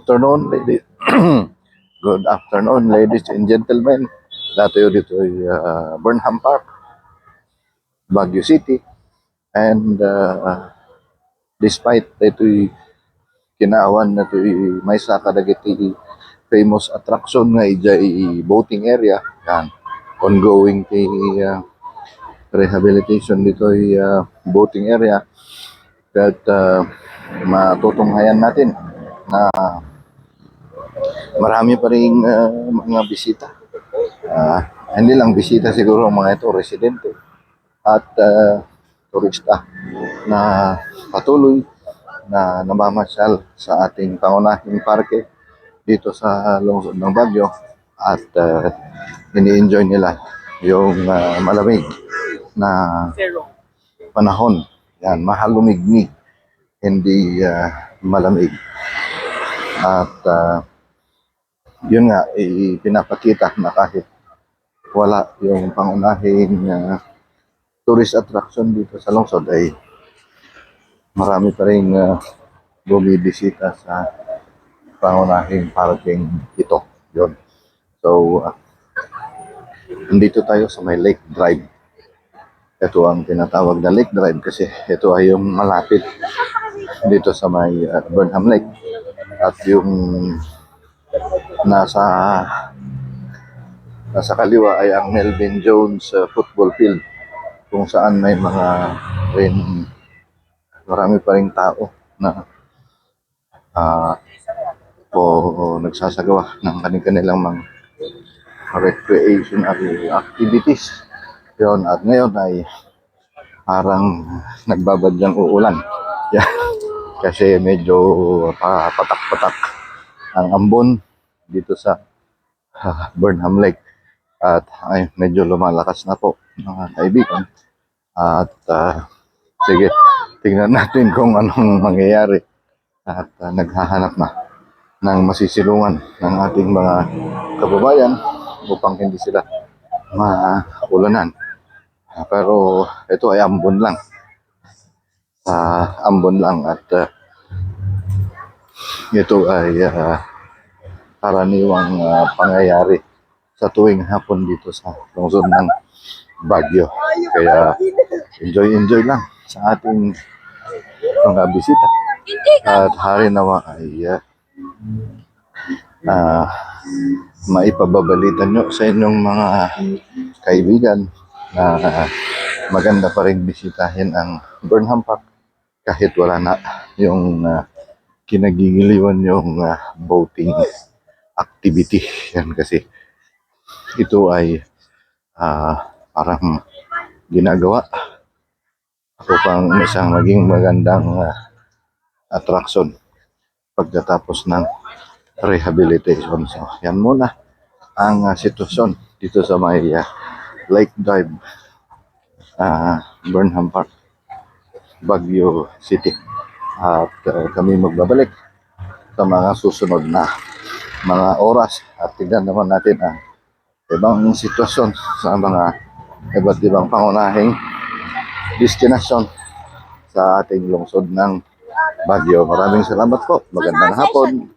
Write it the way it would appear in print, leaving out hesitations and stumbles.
afternoon, ladies. Good afternoon, ladies and gentlemen. Dito dito ay Burnham Park, Baguio City. And despite ito'y kinaawan na ito'y may sa kadagiti famous attraction nga ijay boating area. Yan. Ongoing kay rehabilitation dito ay boating area. At matutunghayan natin na marami pa rin mga bisita. Hindi lang bisita siguro mga ito, residente at turista na patuloy na namamasyal sa ating pangunahing parke dito sa lungsod ng Baguio at ini-enjoy nila yung malamig na panahon. Yan, mahalumigni, hindi malamig. At yun nga, pinapakita na kahit wala yung pangunahing tourist attraction dito sa lungsod ay marami pa rin bumibisita sa pangunahing parking ito. Yun. So, nandito tayo sa may Lake Drive. Ito ang tinatawag na Lake Drive kasi ito ay yung malapit dito sa may Burnham Lake. At yung nasa kaliwa ay ang Melvin Jones football field kung saan may marami pa ring tao na nagsasagawa ng kanilang mga recreation activities. Yun, at ngayon ay parang nagbabadyang uulan. Yeah. Kasi medyo patak-patak ang ambon dito sa Burnham Lake. At ay medyo lumalakas na po mga kaibigan. At sige, tingnan natin kung anong mangyayari. At naghahanap na ng masisilungan ng ating mga kababayan upang hindi sila maulanan. Pero ito ay ambon lang. At ito ay karaniwang pangyayari sa tuwing hapon dito sa lungsod ng Baguio. Kaya enjoy lang sa ating mga bisita. At hari nawa ay maipababalitan nyo sa inyong mga kaibigan na maganda pa rin bisitahin ang Burnham Park kahit wala na yung kinagigiliwan yung boating activity. Yan kasi ito ay parang ginagawa upang isang maging magandang attraction pagkatapos ng rehabilitation. So, yan muna ang sitwasyon dito sa may Lake Drive, Burnham Park, Baguio City. At kami magbabalik sa mga susunod na mga oras at tignan naman natin ang ibang sitwasyon sa mga iba't ibang pangunahing destinasyon sa ating lungsod ng Baguio. Maraming salamat po. Magandang hapon.